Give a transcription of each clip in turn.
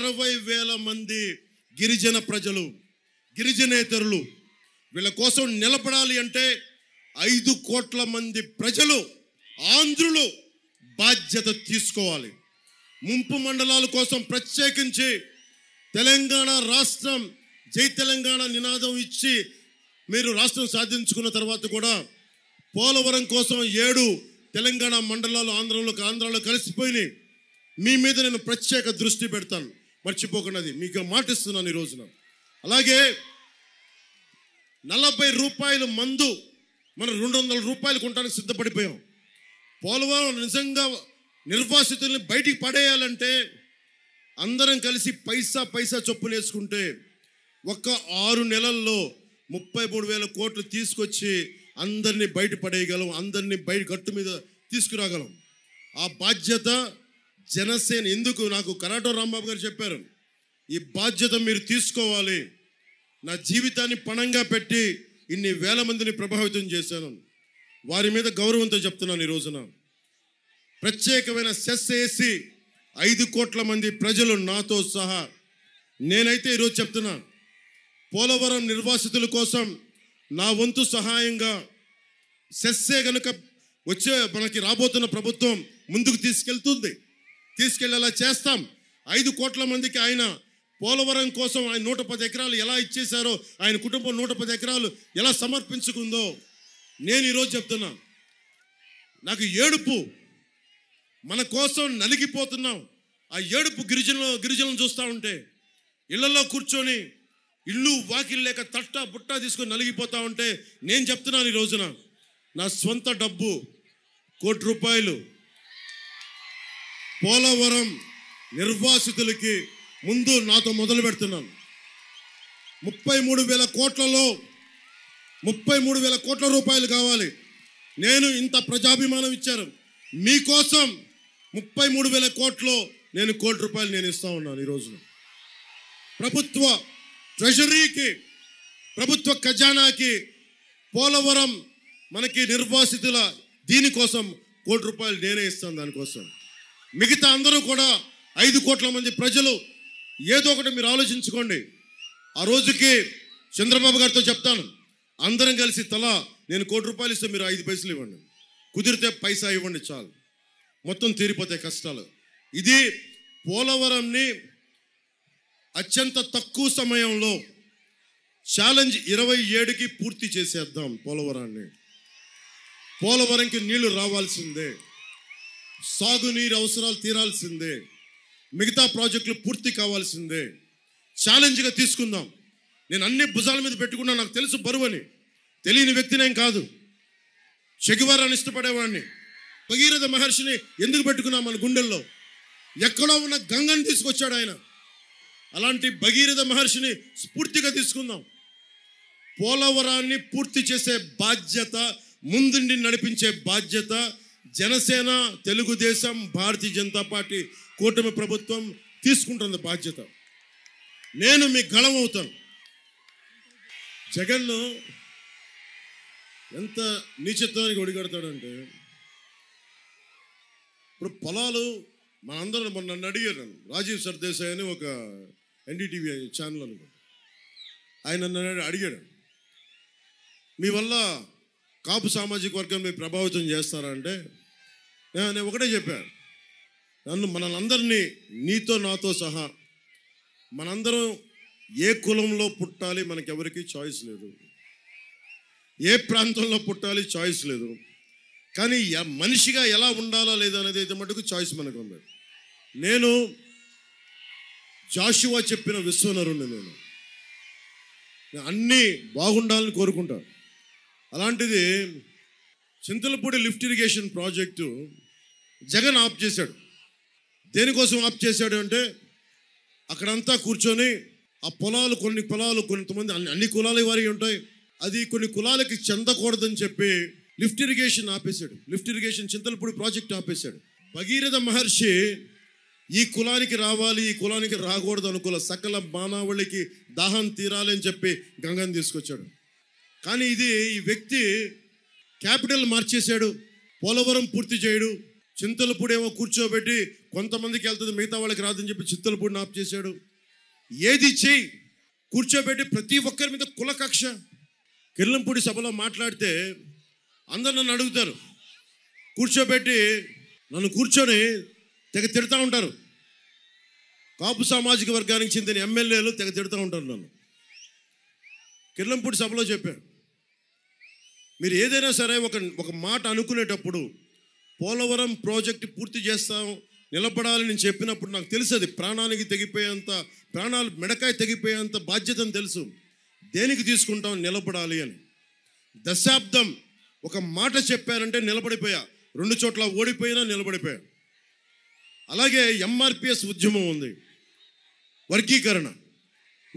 60,000 మంది గిరిజన ప్రజలు, గిరిజనేతరులు వీళ్ళ కోసం నిలబడాలి అంటే 5 కోట్ల మంది ప్రజలు, ఆంధ్రులు బాధ్యత తీసుకోవాలి. ముంపు మండలాల కోసం ప్రత్యేకించి తెలంగాణ రాష్ట్రం, జై తెలంగాణ నినాదం ఇచ్చి మీరు రాష్ట్రం సాధించుకున్న తర్వాత కూడా పోలవరం కోసం 7 తెలంగాణ మండలాలు ఆంధ్రాలో కలిసిపోయినాయి. మీ మీద నేను ప్రత్యేక దృష్టి పెడతాను, మర్చిపోకున్నది మీకు మాటిస్తున్నాను ఈ రోజున. అలాగే 40 రూపాయల మందు మనం 200 రూపాయలు కొనడానికి సిద్ధపడిపోయాం. పోలవరం నిజంగా నిర్వాసితుల్ని బయటికి పడేయాలంటే అందరం కలిసి పైసా చొప్పున వేసుకుంటే ఒక్క 6 నెలల్లో 33,000 కోట్లు తీసుకొచ్చి అందరినీ బయట పడేయగలం, అందరినీ బయట గట్టు మీద తీసుకురాగలం. ఆ బాధ్యత జనసేన, ఎందుకు నాకు కరాటో రాంబాబు గారు చెప్పారు, ఈ బాధ్యత మీరు తీసుకోవాలి. నా జీవితాన్ని పణంగా పెట్టి ఇన్ని వేల మందిని ప్రభావితం చేశాను. వారి మీద గౌరవంతో చెప్తున్నాను. ఈ రోజున ప్రత్యేకమైన సెస్ వేసి 5 కోట్ల మంది ప్రజలు నాతో సహా, నేనైతే ఈరోజు చెప్తున్నా, పోలవరం నిర్వాసితుల కోసం నా వంతు సహాయంగా సెస్సే కనుక వచ్చే మనకి రాబోతున్న ప్రభుత్వం ముందుకు తీసుకెళ్ళేలా చేస్తాం. 5 కోట్ల మందికి ఆయన పోలవరం కోసం ఆయన 110 ఎకరాలు ఎలా ఇచ్చేశారో, ఆయన కుటుంబం 110 ఎకరాలు ఎలా సమర్పించుకుందో నేను ఈరోజు చెప్తున్నా. నాకు ఏడుపు, మన కోసం నలిగిపోతున్నాం. ఆ ఏడుపు గిరిజనులను చూస్తూ ఉంటే, ఇళ్లలో కూర్చొని ఇల్లు వాకిలు లేక తట్ట బుట్ట తీసుకొని నలిగిపోతా ఉంటే నేను చెప్తున్నాను ఈ రోజున, నా స్వంత డబ్బు 1 కోటి రూపాయలు పోలవరం నిర్వాసితులకి ముందు నాతో మొదలు పెడుతున్నాను. 33,000 కోట్లలో 33,000 కోట్ల రూపాయలు కావాలి. నేను ఇంత ప్రజాభిమానం ఇచ్చాను మీకోసం. 33,000 కోట్లు నేను 1 కోటి రూపాయలు నేను ఇస్తా ఉన్నాను. ఈ రోజున ప్రభుత్వ ట్రెజరీకి, ప్రభుత్వ ఖజానాకి పోలవరం మనకి నిర్వాసితుల దీనికోసం 1 కోటి రూపాయలు నేనే ఇస్తాను. దానికోసం మిగతా అందరూ కూడా 5 కోట్ల మంది ప్రజలు ఏదో ఒకటి మీరు ఆలోచించుకోండి. ఆ రోజుకి చంద్రబాబు గారితో చెప్తాను, అందరం కలిసి తలా నేను 1 కోటి రూపాయలు ఇస్తే మీరు 5 పైసలు ఇవ్వండి, కుదిరితే పైసా ఇవ్వండి, చాలు, మొత్తం తీరిపోతాయి కష్టాలు. ఇది పోలవరంని అత్యంత తక్కువ సమయంలో ఛాలెంజ్ 27కి పూర్తి చేసేద్దాం. పోలవరంకి నీళ్లు రావాల్సిందే, సాగునీరు అవసరాలు తీరాల్సిందే, మిగతా ప్రాజెక్టులు పూర్తి కావాల్సిందే. ఛాలెంజ్గా తీసుకుందాం. నేను అన్ని భుజాల మీద పెట్టుకున్నా, నాకు తెలుసు బరువని, తెలియని వ్యక్తినేం కాదు. చెగువారాన్ని ఇష్టపడేవాడిని. భగీరథ మహర్షిని ఎందుకు పెట్టుకున్నాం మన గుండెల్లో? ఎక్కడో ఉన్న గంగని తీసుకొచ్చాడు ఆయన. అలాంటి భగీరథ మహర్షిని స్ఫూర్తిగా తీసుకుందాం. పోలవరాన్ని పూర్తి చేసే బాధ్యత, ముందుండి నడిపించే బాధ్యత జనసేన, తెలుగుదేశం, భారతీయ జనతా పార్టీ కూటమి ప్రభుత్వం తీసుకుంటున్న బాధ్యత. నేను మీ గళం అవుతాను. జగన్ ఎంత నీచత్వానికి ఒడిగడతాడంటే, ఇప్పుడు పొలాలు మనందరం నన్ను అడిగారు, రాజీవ్ సర్దేశాయ్ అని ఒక ఎన్డీటీవీ ఛానల్ అనుకో, ఆయన నన్ను అడిగాడు, మీ వల్ల కాపు సామాజిక వర్గం మీరు ప్రభావితం చేస్తారా అంటే, నేను ఒకటే చెప్పాను, మనందరినీ నీతో నాతో సహా మనందరం ఏ కులంలో పుట్టాలి మనకెవరికి చాయిస్ లేదు, ఏ ప్రాంతంలో పుట్టాలి చాయిస్ లేదు, కానీ మనిషిగా ఎలా ఉండాలా లేదా అనేది అయితే మటుకు చాయిస్ మనకు ఉంది. నేను జాషువా చెప్పిన విశ్వనరుణ్ణి, నేను అన్నీ బాగుండాలని కోరుకుంటాను. అలాంటిది Chintalapudi lift irrigation project Jagan ఆప్ చేశాడు. దేనికోసం ఆప్ చేశాడు అంటే, అక్కడంతా కూర్చొని ఆ పొలాలు, కొన్ని పొలాలు కొంతమంది అన్ని కులాల వారికి ఉంటాయి, అది కొన్ని కులాలకి చెందకూడదని చెప్పి లిఫ్ట్ ఇరిగేషన్ ఆపేశాడు. లిఫ్ట్ ఇరిగేషన్ చింతలపూడి ప్రాజెక్ట్ ఆపేశాడు. భగీరథ మహర్షి ఈ కులానికి రావాలి, ఈ కులానికి రాకూడదు అనుకున్న సకల మానవాళికి దాహం తీరాలి అని చెప్పి గంగని తీసుకొచ్చాడు. కానీ ఈ వ్యక్తి క్యాపిటల్ మార్చేశాడు, పోలవరం పూర్తి చేయడు, చింతలపూడేమో కూర్చోబెట్టి కొంతమందికి వెళ్తుంది, మిగతా వాళ్ళకి రాదని చెప్పి చింతలపూడిని ఆఫ్ చేశాడు. ఏది చెయ్యి కూర్చోబెట్టి ప్రతి ఒక్కరి మీద కుల కక్ష. కిర్లంపూడి సభలో మాట్లాడితే అందరు నన్ను అడుగుతారు, కూర్చోబెట్టి నన్ను కూర్చొని తెగ తిడతా ఉంటారు. కాపు సామాజిక వర్గానికి చెందిన ఎమ్మెల్యేలు తెగ తిడతా ఉంటారు నన్ను. కిర్లంపూడి సభలో చెప్పాను, మీరు ఏదైనా సరే ఒక మాట అనుకునేటప్పుడు పోలవరం ప్రాజెక్టు పూర్తి చేస్తాం, నిలబడాలని నేను చెప్పినప్పుడు నాకు తెలుసు అది ప్రాణానికి తెగిపోయేంత, ప్రాణాలు మెడకాయ తెగిపోయేంత బాధ్యతను తెలుసు. దేనికి తీసుకుంటాం, నిలబడాలి అని. దశాబ్దం ఒక మాట చెప్పారంటే నిలబడిపోయా, 2 చోట్ల ఓడిపోయినా నిలబడిపోయా. అలాగే ఎంఆర్పిఎస్ ఉద్యమం ఉంది,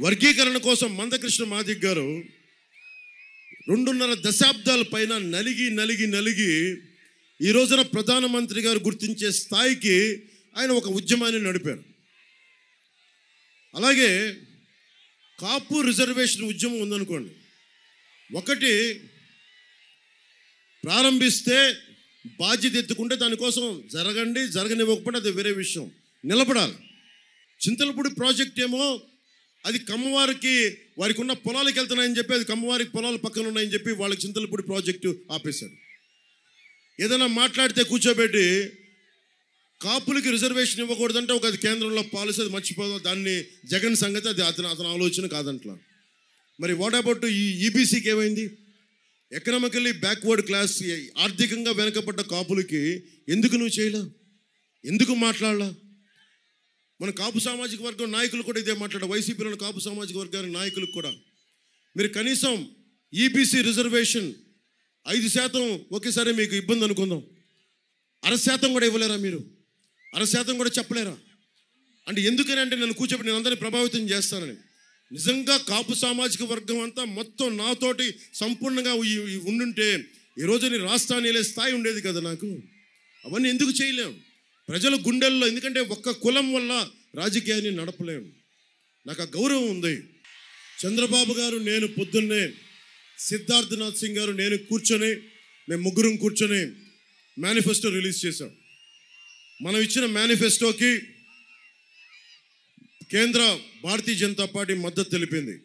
వర్గీకరణ కోసం మందకృష్ణ మాదిగ గారు 2.5 దశాబ్దాల పైన నలిగి ఈ రోజున ప్రధానమంత్రి గారు గుర్తించే స్థాయికి ఆయన ఒక ఉద్యమాన్ని నడిపారు. అలాగే కాపు రిజర్వేషన్ ఉద్యమం ఉందనుకోండి, ఒకటి ప్రారంభిస్తే బాధ్యత ఎత్తుకుంటే దానికోసం జరగనివ్వకపోతే అది వేరే విషయం, నిలబడాలి. చింతలపూడి ప్రాజెక్ట్ ఏమో అది కమ్మవారికి వారికి ఉన్న పొలాలకు వెళ్తున్నాయని చెప్పి, అది కమ్మవారికి పొలాలు పక్కన ఉన్నాయని చెప్పి వాళ్ళకి చింతలపూడి ప్రాజెక్టు ఆపేశారు. ఏదైనా మాట్లాడితే కూర్చోబెట్టి కాపులకి రిజర్వేషన్ ఇవ్వకూడదంటే అది కేంద్రంలో పాలసీ, అది మర్చిపోదాం, దాన్ని జగన్ సంగతి, అది అతని ఆలోచన కాదంట్లా. మరి వాట్ అబౌట్ ఈ ఈబీసీకి ఏమైంది? ఎకనామికల్లీ బ్యాక్వర్డ్ క్లాస్, ఆర్థికంగా వెనకబడ్డ కాపులకి ఎందుకు నువ్వు చేయలా, ఎందుకు మాట్లాడలా? మన కాపు సామాజిక వర్గం నాయకులు కూడా ఇదే మాట్లాడారు, వైసీపీలో కాపు సామాజిక వర్గానికి నాయకులకు కూడా. మీరు కనీసం ఈబీసీ రిజర్వేషన్ 5% ఒకేసారి మీకు ఇబ్బంది అనుకుందాం, 0.5% కూడా ఇవ్వలేరా మీరు? 0.5% కూడా చెప్పలేరా? అంటే ఎందుకని అంటే నన్ను కూర్చోబెట్టి నేను అందరినీ ప్రభావితం చేస్తానని. నిజంగా కాపు సామాజిక వర్గం అంతా మొత్తం నాతోటి సంపూర్ణంగా ఉండుంటే ఈరోజు నేను రాష్ట్రాన్ని వెళ్ళే స్థాయి ఉండేది కదా నాకు. అవన్నీ ఎందుకు చేయలేం? ప్రజల గుండెల్లో, ఎందుకంటే ఒక్క కులం వల్ల రాజకీయాన్ని నడపలేం. నాకు ఆ గౌరవం ఉంది. చంద్రబాబు గారు, నేను పొద్దున్నే సిద్ధార్థనాథ్ సింగ్ గారు, నేను కూర్చొని, మేము ముగ్గురం కూర్చొని మేనిఫెస్టో రిలీజ్ చేశాం. మనం ఇచ్చిన మేనిఫెస్టోకి కేంద్ర భారతీయ జనతా పార్టీ మద్దతు తెలిపింది.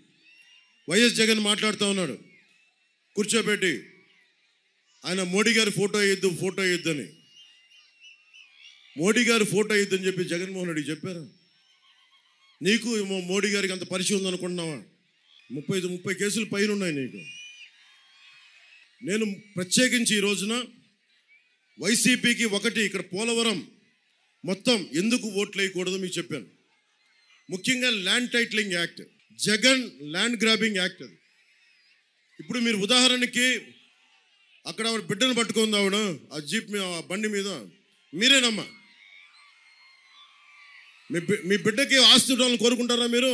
వైఎస్ జగన్ మాట్లాడుతూ ఉన్నాడు కూర్చోబెట్టి, ఆయన మోడీ గారి ఫోటో వేయొద్దని. మోడీ గారి ఫోటో వేయొద్దని చెప్పి జగన్మోహన్ రెడ్డి చెప్పారా? నీకు మోడీ గారికి అంత పరిచయం ఉందనుకుంటున్నావా? 30 కేసులు పైన ఉన్నాయి నీకు. నేను ప్రత్యేకించి ఈ రోజున వైసీపీకి ఇక్కడ పోలవరం మొత్తం ఎందుకు ఓట్లు వేయకూడదు మీకు చెప్పాను. ముఖ్యంగా land titling act, Jagan land grabbing act. అది ఇప్పుడు మీరు ఉదాహరణకి అక్కడ ఆవిడ బిడ్డను పట్టుకుంది, ఆవిడ ఆ జీప్ మీద, ఆ బండి మీద, మీరేనమ్మా, మీ బిడ్డకి ఆస్తి ఇవ్వాలని కోరుకుంటారా మీరు?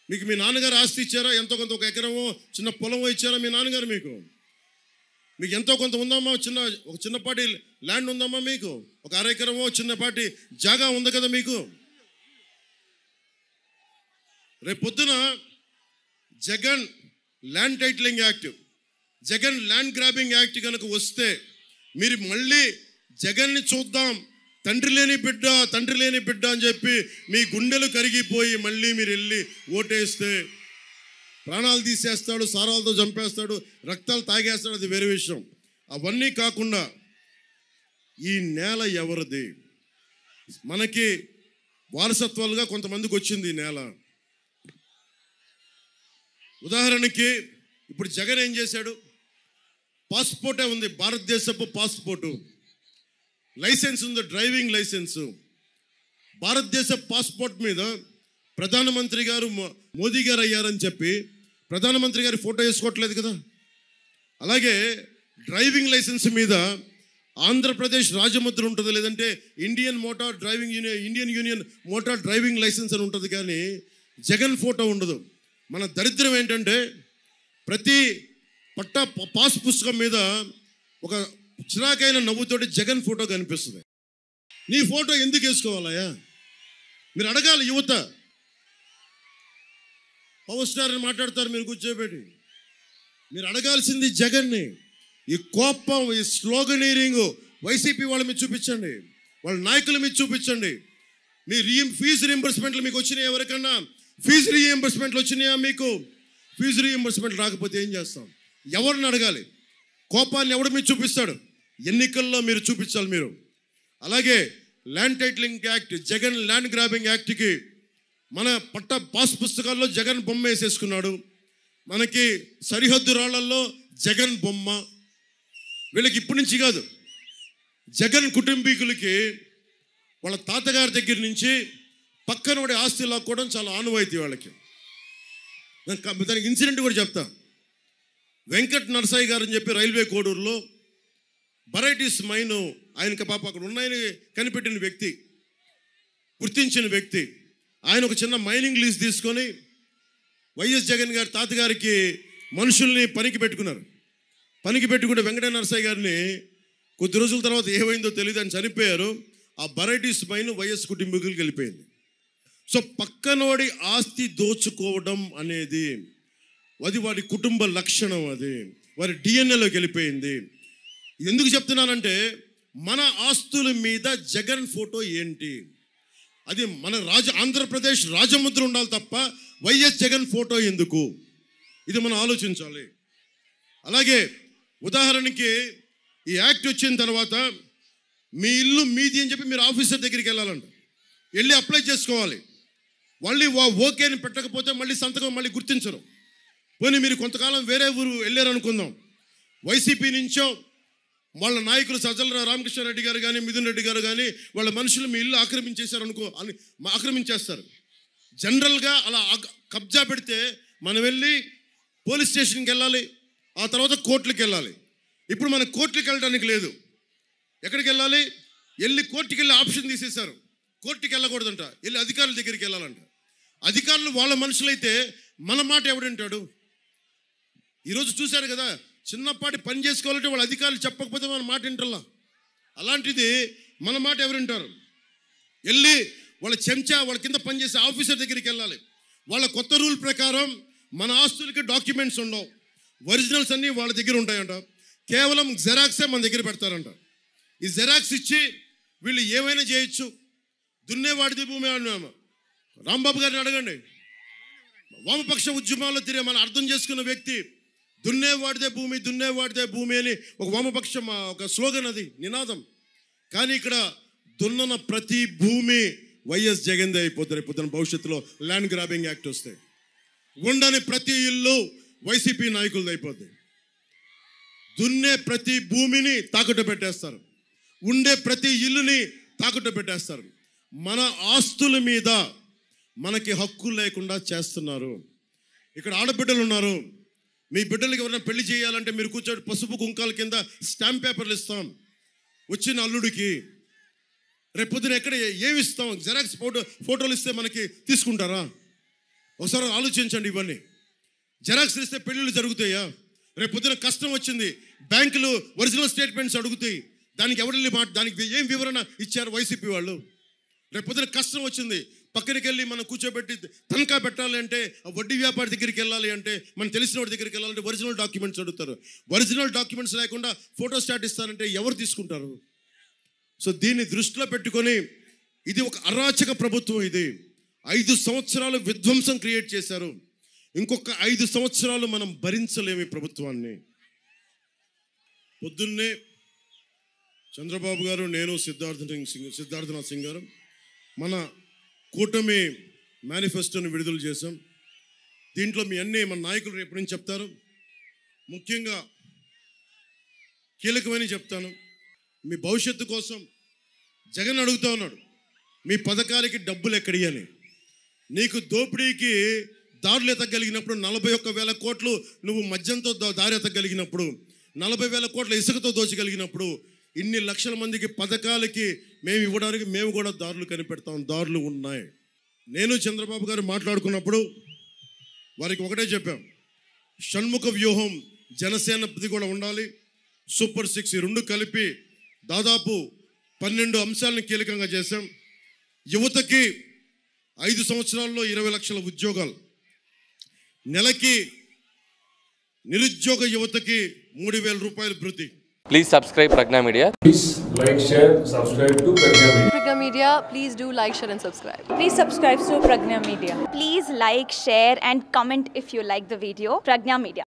మీకు మీ నాన్నగారు ఆస్తి ఇచ్చారా? ఎంతో కొంత, 1 ఎకరమో చిన్న పొలమో ఇచ్చారా మీ నాన్నగారు? మీకు ఎంతో కొంత ఉందమ్మా, ఒక చిన్నపాటి ల్యాండ్ ఉందమ్మా మీకు? ఒక 1/2 ఎకరమో చిన్నపాటి జాగా ఉంది కదా మీకు? రేపు పొద్దున Jagan land titling act, Jagan land grabbing act కనుక వస్తే మీరు మళ్ళీ జగన్ని చూద్దాం, తండ్రి లేని బిడ్డ అని చెప్పి మీ గుండెలు కరిగిపోయి మళ్ళీ మీరు వెళ్ళి ఓటేస్తే ప్రాణాలు తీసేస్తాడు, సారాలతో చంపేస్తాడు, రక్తాలు తాగేస్తాడు, అది వేరే విషయం. అవన్నీ కాకుండా ఈ నేల ఎవరిది? మనకి వారసత్వాలుగా కొంతమందికి వచ్చింది ఈ నేల. ఉదాహరణకి ఇప్పుడు జగన్ ఏం చేశాడు? పాస్పోర్టే ఉంది, భారతదేశపు పాస్పోర్టు, లైసెన్స్ ఉంది, డ్రైవింగ్ లైసెన్సు. భారతదేశ పాస్పోర్ట్ మీద ప్రధానమంత్రి గారు మోదీ గారు అయ్యారని చెప్పి ప్రధానమంత్రి గారి ఫోటో వేసుకోవట్లేదు కదా. అలాగే డ్రైవింగ్ లైసెన్స్ మీద ఆంధ్రప్రదేశ్ రాజముద్ర ఉంటుంది, లేదంటే Indian union motor driving licence అని ఉంటుంది, కానీ జగన్ ఫోటో ఉండదు. మన దరిద్రం ఏంటంటే ప్రతి పాస్ పుస్తకం మీద ఒక చిరాకైన నవ్వుతోటి జగన్ ఫోటో కనిపిస్తుంది. నీ ఫోటో ఎందుకు వేసుకోవాలయా? మీరు అడగాలి. యువత పవర్ స్టార్ అని మాట్లాడతారు మీరు కూర్చోబెట్టి. మీరు అడగాల్సింది జగన్ని. ఈ కోపం, ఈ స్లోగనీరింగ్, వైసీపీ వాళ్ళ మీద చూపించండి, వాళ్ళ నాయకుల మీద చూపించండి. మీ ఫీజు రీఎంబర్స్మెంట్లు మీకు వచ్చినాయి? ఎవరికన్నా ఫీజు రీఎంబర్స్మెంట్లు వచ్చినాయా మీకు? ఫీజు రీఎంబర్స్మెంట్ రాకపోతే ఏం చేస్తాం? ఎవరిని అడగాలి? కోపాన్ని ఎవడు మీరు చూపిస్తాడు? ఎన్నికల్లో మీరు చూపించాలి మీరు. అలాగే land titling act, Jagan land grabbing యాక్ట్కి మన పాస్ పుస్తకాల్లో జగన్ బొమ్మ వేసేసుకున్నాడు. మనకి సరిహద్దు రాళ్లలో జగన్ బొమ్మ. వీళ్ళకి ఇప్పటి నుంచి కాదు, జగన్ కుటుంబీకులకి వాళ్ళ తాతగారి దగ్గర నుంచి పక్కనోడి ఆస్తి లాక్కోవడం చాలా ఆనవాయితీ వాళ్ళకి. దానికి ఇన్సిడెంట్ కూడా చెప్తా. వెంకట్ నరసాయి గారు అని చెప్పి రైల్వే కోడూరులో వెరైటీస్ మైన్, ఆయనకి పాప అక్కడ ఉన్నాయని కనిపెట్టిన వ్యక్తి, గుర్తించిన వ్యక్తి. ఆయన ఒక చిన్న మైనింగ్ లీజ్ తీసుకొని వైఎస్ జగన్ గారి తాతగారికి మనుషుల్ని పనికి పెట్టుకున్నారు. పనికి పెట్టుకుంటే వెంకట నరసాయి గారిని కొద్ది రోజుల తర్వాత ఏమైందో తెలియదు, అని చనిపోయారు. ఆ వెరైటీస్ మైన్ వైఎస్ కుటుంబీకులకి వెళ్ళిపోయింది. సో పక్కనోడి ఆస్తి దోచుకోవడం అనేది అది వాడి కుటుంబ లక్షణం, అది వారి డిఎన్ఏలోకి వెళ్ళిపోయింది. ఎందుకు చెప్తున్నానంటే మన ఆస్తుల మీద జగన్ ఫోటో ఏంటి? అది మన ఆంధ్రప్రదేశ్ రాజముద్ర ఉండాలి తప్ప వైఎస్ జగన్ ఫోటో ఎందుకు? ఇది మనం ఆలోచించాలి. అలాగే ఉదాహరణకి ఈ యాక్ట్ వచ్చిన తర్వాత మీ ఇల్లు మీది అని చెప్పి మీరు ఆఫీసర్ దగ్గరికి వెళ్ళాలంట, వెళ్ళి అప్లై చేసుకోవాలి. మళ్ళీ ఓకేని పెట్టకపోతే మళ్ళీ సంతకం మళ్ళీ గుర్తించరు. పోనీ మీరు కొంతకాలం వేరే ఊరు వెళ్ళారు అనుకుందాం, వైసీపీ నుంచో వాళ్ళ నాయకులు సజ్జల రామకృష్ణారెడ్డి గారు కానీ మిథున్ రెడ్డి గారు కానీ వాళ్ళ మనుషులు మీ ఇల్లు ఆక్రమించేశారు అనుకో, ఆక్రమించేస్తారు. జనరల్గా అలా కబ్జా పెడితే మనం వెళ్ళి పోలీస్ స్టేషన్కి వెళ్ళాలి, ఆ తర్వాత కోర్టులకు వెళ్ళాలి. ఇప్పుడు మన కోర్టులకు వెళ్ళడానికి లేదు. ఎక్కడికి వెళ్ళాలి? వెళ్ళి కోర్టుకి వెళ్ళి ఆప్షన్ తీసేశారు. కోర్టుకి వెళ్ళకూడదంట, వెళ్ళి అధికారుల దగ్గరికి వెళ్ళాలంట. అధికారులు వాళ్ళ మనుషులైతే మన మాట ఎవడంటాడు? ఈరోజు చూశారు కదా, చిన్నపాటి పని చేసుకోవాలంటే వాళ్ళ అధికారులు చెప్పకపోతే మన మాట వింటల్లా. అలాంటిది మన మాట ఎవరు వింటారు? వెళ్ళి వాళ్ళ చెంచా వాళ్ళ కింద పనిచేసే ఆఫీసర్ దగ్గరికి వెళ్ళాలి. వాళ్ళ కొత్త రూల్ ప్రకారం మన ఆస్తులకి డాక్యుమెంట్స్ ఉండవు, ఒరిజినల్స్ అన్నీ వాళ్ళ దగ్గర ఉంటాయంట. కేవలం జెరాక్సే మన దగ్గర పెడతారంట. ఈ జెరాక్స్ ఇచ్చి వీళ్ళు ఏమైనా చేయొచ్చు. దున్నేవాడిది భూమి అన్నాము. రాంబాబు గారిని అడగండి, వామపక్ష ఉద్యమాల్లో తిరిగి మనం అర్థం చేసుకున్న వ్యక్తి. దున్నేవాడిదే భూమి, దున్నేవాడిదే భూమి అని ఒక వామపక్షం ఒక స్లోగన్, అది నినాదం. కానీ ఇక్కడ దున్నన ప్రతి భూమి వైఎస్ జగన్దే అయిపోతారు. ఇప్పుడు భవిష్యత్తులో ల్యాండ్ గ్రాబింగ్ యాక్ట్ వస్తే ఉండని ప్రతి ఇల్లు వైసీపీ నాయకులది అయిపోద్ది. దున్నే ప్రతి భూమిని తాకట్టు పెట్టేస్తారు, ఉండే ప్రతి ఇల్లుని తాకట్టు పెట్టేస్తారు. మన ఆస్తుల మీద మనకి హక్కు లేకుండా చేస్తున్నారు. ఇక్కడ ఆడబిడ్డలు ఉన్నారు, మీ బిడ్డలకి ఎవరైనా పెళ్లి చేయాలంటే మీరు కూర్చోటి పసుపు కుంకాల కింద స్టాంప్ పేపర్లు ఇస్తాం వచ్చిన అల్లుడికి. రేపు పొద్దున ఎక్కడ ఏమి ఇస్తాం? జెరాక్స్ ఫోటోలు ఇస్తే మనకి తీసుకుంటారా? ఒకసారి ఆలోచించండి. ఇవన్నీ జెరాక్స్ ఇస్తే పెళ్ళిళ్ళు జరుగుతాయా? రేపు పొద్దున కష్టం వచ్చింది, బ్యాంకులు ఒరిజినల్ స్టేట్మెంట్స్ అడుగుతాయి. దానికి ఎవరు దానికి ఏం వివరణ ఇచ్చారు వైసీపీ వాళ్ళు? రేపు పొద్దున కష్టం వచ్చింది, పక్కనకి వెళ్ళి మనం కూర్చోబెట్టి తనఖా పెట్టాలి అంటే, వడ్డీ వ్యాపారి దగ్గరికి వెళ్ళాలి అంటే, మనం తెలిసిన వాడి దగ్గరికి వెళ్ళాలంటే ఒరిజినల్ డాక్యుమెంట్స్ అడుగుతారు. ఒరిజినల్ డాక్యుమెంట్స్ లేకుండా ఫోటో స్టాట్ ఇస్తారంటే ఎవరు తీసుకుంటారు? సో దీన్ని దృష్టిలో పెట్టుకొని ఇది ఒక అరాచక ప్రభుత్వం. ఇది 5 సంవత్సరాలు విధ్వంసం క్రియేట్ చేశారు. ఇంకొక 5 సంవత్సరాలు మనం భరించలేము ఈ ప్రభుత్వాన్ని. పొద్దున్నే చంద్రబాబు గారు, నేను, సిద్ధార్థనాథ్ సింగ్ గారు మన కూటమి మేనిఫెస్టోని విడుదల చేశాం. దీంట్లో మీ అన్నీ మన నాయకులు రేపు నుంచి చెప్తారు. ముఖ్యంగా కీలకమని చెప్తాను. మీ భవిష్యత్తు కోసం జగన్ అడుగుతా ఉన్నాడు, మీ పథకాలకి డబ్బులు ఎక్కడి అని. నీకు దోపిడీకి దారులు ఎత్తగలిగినప్పుడు 41,000 కోట్లు నువ్వు మద్యంతో దారి ఎత్తగలిగినప్పుడు, 40,000 కోట్ల ఇసుకతో దోచగలిగినప్పుడు, ఇన్ని లక్షల మందికి పథకాలకి మేము ఇవ్వడానికి మేము కూడా దారులు కనిపెడతాం. దారులు ఉన్నాయి. నేను చంద్రబాబు గారు మాట్లాడుకున్నప్పుడు వారికి ఒకటే చెప్పాం, షణ్ముఖ వ్యూహం జనసేనది కూడా ఉండాలి, సూపర్ 6 ఈ 2 కలిపి దాదాపు 12 అంశాలను కీలకంగా చేశాం. యువతకి 5 సంవత్సరాల్లో 20 లక్షల ఉద్యోగాలు, నెలకి నిరుద్యోగ యువతకి 3,000 రూపాయలు భృతి, Please subscribe Pragna Media. Please like, share, subscribe to Pragna Media. Pragna Media, please do like, share and subscribe. Please subscribe to Pragna Media. Please like, share and comment if you like the video. Pragna Media.